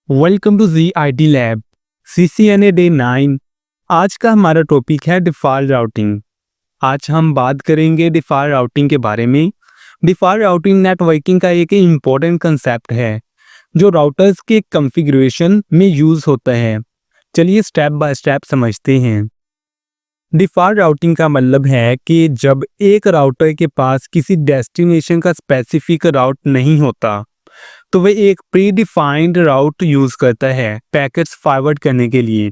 Welcome to G I T lab CCNA day 9। आज का हमारा टॉपिक है डिफ़ॉल्ट राउटिंग। आज हम बात करेंगे डिफ़ॉल्ट राउटिंग के बारे में। डिफ़ॉल्ट राउटिंग नेटवर्किंग का एक इम्पॉर्टेंट कंसेप्ट है जो राउटर्स के कॉन्फ़िगरेशन में यूज़ होता है। चलिए स्टेप बाय स्टेप समझते हैं। डिफ़ॉल्ट राउटिंग का मतलब है कि जब एक राउटर के पास किसी डेस्टिनेशन का स्पेसिफिक राउट नहीं होता तो वह एक प्री डिफाइंड राउट यूज करता है पैकेट्स फॉरवर्ड करने के लिए।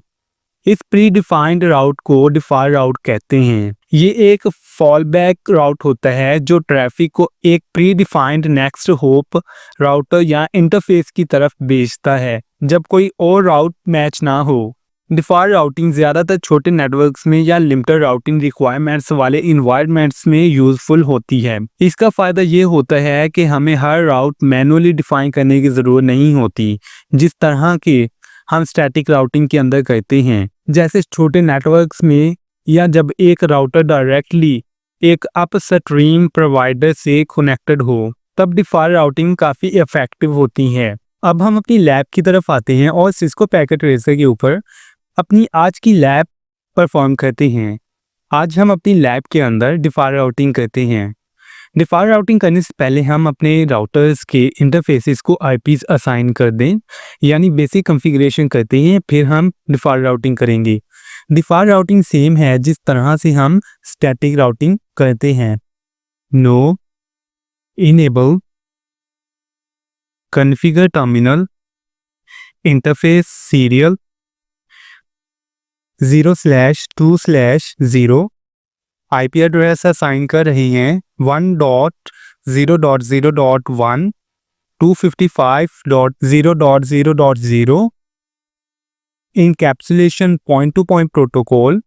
इस प्री डिफाइंड राउट को डिफॉल्ट राउट कहते हैं। ये एक फॉलबैक राउट होता है जो ट्रैफिक को एक pre defined next hop router या इंटरफेस की तरफ भेजता है जब कोई और राउट मैच ना हो। डिफॉल्ट राउटिंग ज़्यादातर छोटे नेटवर्क्स में या लिमिटेड राउटिंग रिक्वायरमेंट्स वाले इन्वायरमेंट्स में यूजफुल होती है। इसका फ़ायदा ये होता है कि हमें हर राउट मैनुअली डिफाइन करने की ज़रूरत नहीं होती जिस तरह के हम स्टैटिक राउटिंग के अंदर करते हैं। जैसे छोटे नेटवर्क्स में या जब एक राउटर डायरेक्टली एक अपस्ट्रीम प्रोवाइडर से कनेक्टेड हो तब डिफॉल्ट राउटिंग काफ़ी इफेक्टिव होती है। अब हम अपनी लैब की तरफ आते हैं और सिस्को पैकेट ट्रेसर के ऊपर अपनी आज की लैब परफॉर्म करते हैं। आज हम अपनी लैब के अंदर डिफॉल्ट राउटिंग करते हैं। डिफॉल्ट राउटिंग करने से पहले हम अपने राउटर्स के इंटरफेसेस को आईपीज असाइन कर दें, यानी बेसिक कॉन्फ़िगरेशन करते हैं, फिर हम डिफॉल्ट राउटिंग करेंगे। डिफॉल्ट राउटिंग सेम है जिस तरह से हम स्टैटिक राउटिंग करते हैं। No enable configure terminal interface serial 0/2/0 IP address assign कर रहे हैं 1.0.0.1 255.0.0.0 encapsulation point to point protocol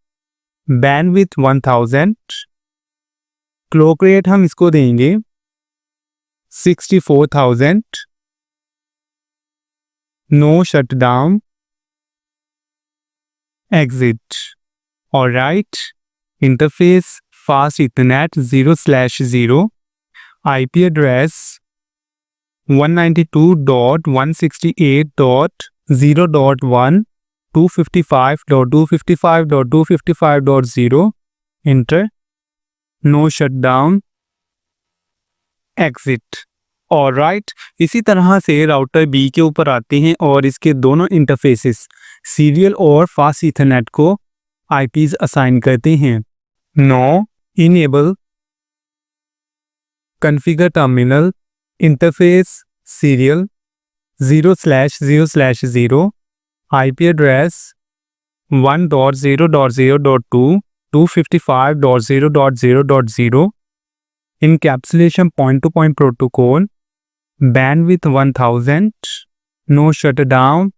bandwidth 1000 clock rate हम इसको देंगे 64,000 no shutdown exit. Alright, interface fast Ethernet 0/0 IP address 192.168.0.1 255.255.255.0 enter no shutdown exit. Alright, इसी तरह से router B के ऊपर आते हैं और इसके दोनों इंटरफेसेस सीरियल और फास्ट ईथरनेट को आईपीज असाइन करते हैं। No enable configure terminal interface serial 0/0/0 IP address 1.0.0.2 255.0.0.0 encapsulation point to point protocol bandwidth 1000 no shutdown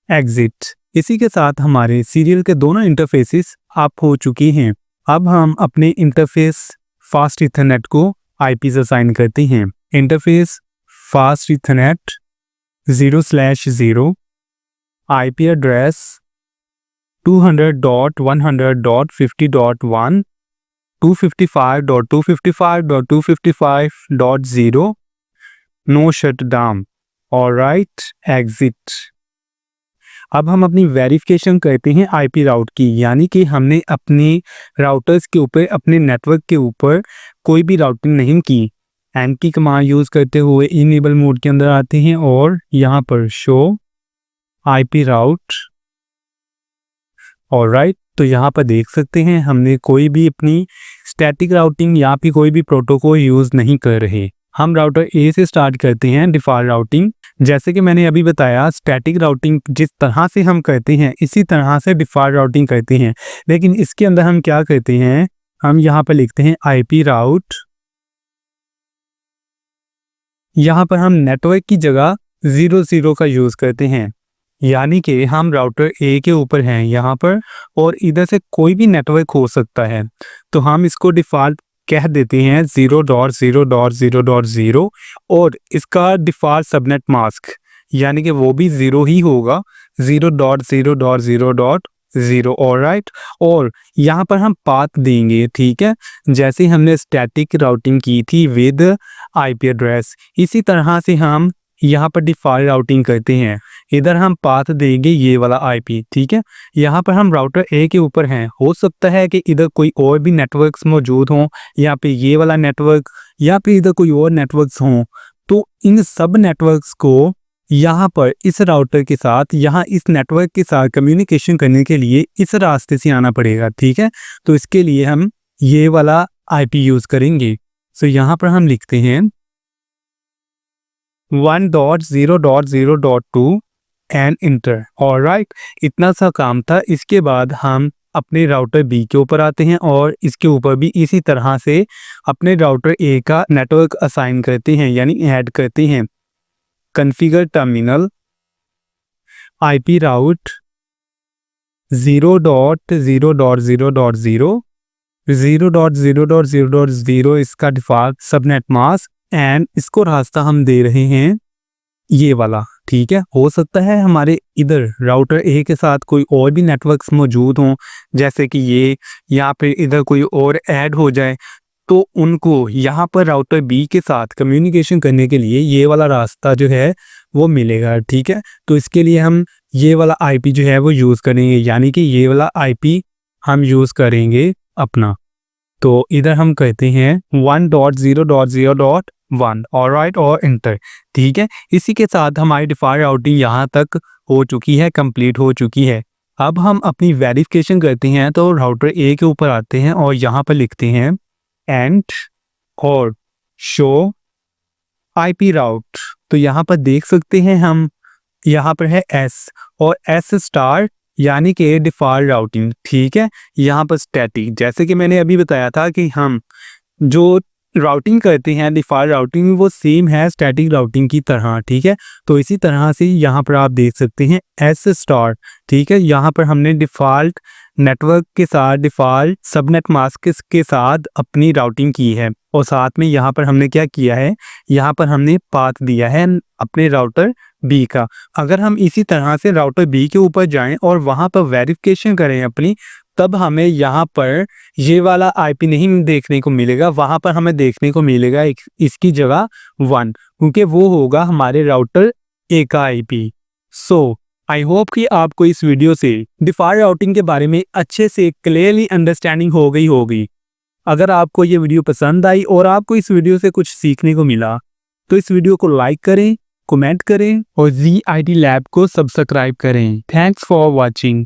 exit। इसी के साथ हमारे सीरियल के दोनों इंटरफेसेस आप हो चुके हैं। अब हम अपने इंटरफेस फास्ट ईथरनेट को आईपीज असाइन करते हैं। Interface fast ethernet 0/0 IP address 200.100.50.1 255.255.255.0 no shutdown. Alright, exit. अब हम अपनी वेरिफिकेशन करते हैं आईपी राउट की, यानी कि हमने अपने राउटर्स के ऊपर अपने नेटवर्क के ऊपर कोई भी राउटिंग नहीं की। एन की कमांड यूज़ करते हुए इनेबल मोड के अंदर आते हैं और यहाँ पर शो आईपी राउट। ऑलराइट, तो यहाँ पर देख सकते हैं हमने कोई भी अपनी स्टैटिक राउटिंग या फिर कोई भी प्रोटोकॉल यूज़ नहीं कर रहे। हम राउटर ए से स्टार्ट करते हैं डिफ़ॉल्ट राउटिंग। जैसे कि मैंने अभी बताया, स्टैटिक राउटिंग जिस तरह से हम करते हैं इसी तरह से डिफ़ॉल्ट राउटिंग करते हैं, लेकिन इसके अंदर हम क्या करते हैं, हम यहाँ पर लिखते हैं आईपी राउट। यहाँ पर हम नेटवर्क की जगह 0/0 का यूज़ करते हैं, यानी कि हम राउटर ए के ऊपर हैं यहाँ पर और इधर से कोई भी नेटवर्क हो सकता है, तो हम इसको डिफ़ॉल्ट कह देते हैं 0.0.0.0 और इसका डिफ़ॉल्ट सबनेट मास्क यानी कि वो भी 0 ही होगा, 0.0.0.0। ऑलराइट, और यहाँ पर हम पाथ देंगे, ठीक है, जैसे हमने स्टैटिक राउटिंग की थी विद आईपी एड्रेस, इसी तरह से हम यहाँ पर डिफ़ॉल्ट राउटिंग करते हैं। इधर हम पाथ देंगे ये वाला आईपी, ठीक है। यहाँ पर हम राउटर ए के ऊपर हैं, हो सकता है कि इधर कोई और भी नेटवर्क्स मौजूद हों, यहाँ पे ये वाला नेटवर्क या फिर इधर कोई और नेटवर्क्स हों। तो इन सब नेटवर्क्स को यहाँ पर इस राउटर के साथ, यहाँ इस नेटवर्क के साथ कम्युनिकेशन करने के लिए इस रास्ते से आना पड़ेगा, ठीक है। तो इसके लिए हम ये वाला आईपी यूज़ करेंगे। सो यहाँ पर हम लिखते हैं 1.0.0.2 एंड इंटर। ऑलराइट, इतना सा काम था। इसके बाद हम अपने राउटर बी के ऊपर आते हैं और इसके ऊपर भी इसी तरह से अपने राउटर ए का नेटवर्क असाइन करते हैं, यानी ऐड करते हैं। कॉन्फ़िगर टर्मिनल आईपी राउट 0.0.0.0 0.0.0.0 इसका डिफ़ॉल्ट सबनेट मास्क एंड इसको रास्ता हम दे रहे हैं ये वाला, ठीक है। हो सकता है हमारे इधर राउटर ए के साथ कोई और भी नेटवर्क्स मौजूद हों, जैसे कि ये, या फिर इधर कोई और ऐड हो जाए, तो उनको यहाँ पर राउटर बी के साथ कम्युनिकेशन करने के लिए ये वाला रास्ता जो है वो मिलेगा, ठीक है। तो इसके लिए हम ये वाला आईपी जो है वो यूज़ करेंगे, यानी कि ये वाला आईपी हम यूज़ करेंगे अपना। तो इधर हम कहते हैं 1.0.0.1 ऑलराइट और इंटर, ठीक है। इसी के साथ हमारी डिफ़ॉल्ट राउटिंग यहाँ तक हो चुकी है, कंप्लीट हो चुकी है। अब हम अपनी वेरिफिकेशन करते हैं, तो राउटर ए के ऊपर आते हैं और यहाँ पर लिखते हैं एंड और शो आईपी राउट। तो यहाँ पर देख सकते हैं हम, यहाँ पर है एस और एस स्टार यानी कि डिफ़ॉल्ट राउटिंग, ठीक है। यहाँ पर स्टैटिक, जैसे कि मैंने अभी बताया था कि हम जो राउटिंग करते हैं डिफ़ॉल्ट राउटिंग वो सेम है स्टैटिक राउटिंग की तरह, ठीक है। तो इसी तरह से यहाँ पर आप देख सकते हैं एस स्टार, ठीक है। यहाँ पर हमने डिफ़ॉल्ट नेटवर्क के साथ, डिफ़ॉल्ट सबनेट मास्क के साथ अपनी राउटिंग की है और साथ में यहाँ पर हमने क्या किया है, यहाँ पर हमने पाथ दिया है अपने राउटर बी का। अगर हम इसी तरह से राउटर बी के ऊपर जाएं और वहाँ पर वेरिफिकेशन करें अपनी, तब हमें यहाँ पर ये वाला आईपी नहीं देखने को मिलेगा, वहाँ पर हमें देखने को मिलेगा इसकी जगह 1, क्योंकि वो होगा हमारे राउटर ए का आईपी। सो आई होप कि आपको इस वीडियो से डिफ़ॉल्ट राउटिंग के बारे में अच्छे से क्लियरली अंडरस्टैंडिंग हो गई होगी। अगर आपको ये वीडियो पसंद आई और आपको इस वीडियो से कुछ सीखने को मिला, तो इस वीडियो को लाइक करें, कमेंट करें और ZIT लैब को सब्सक्राइब करें। Thanks for watching.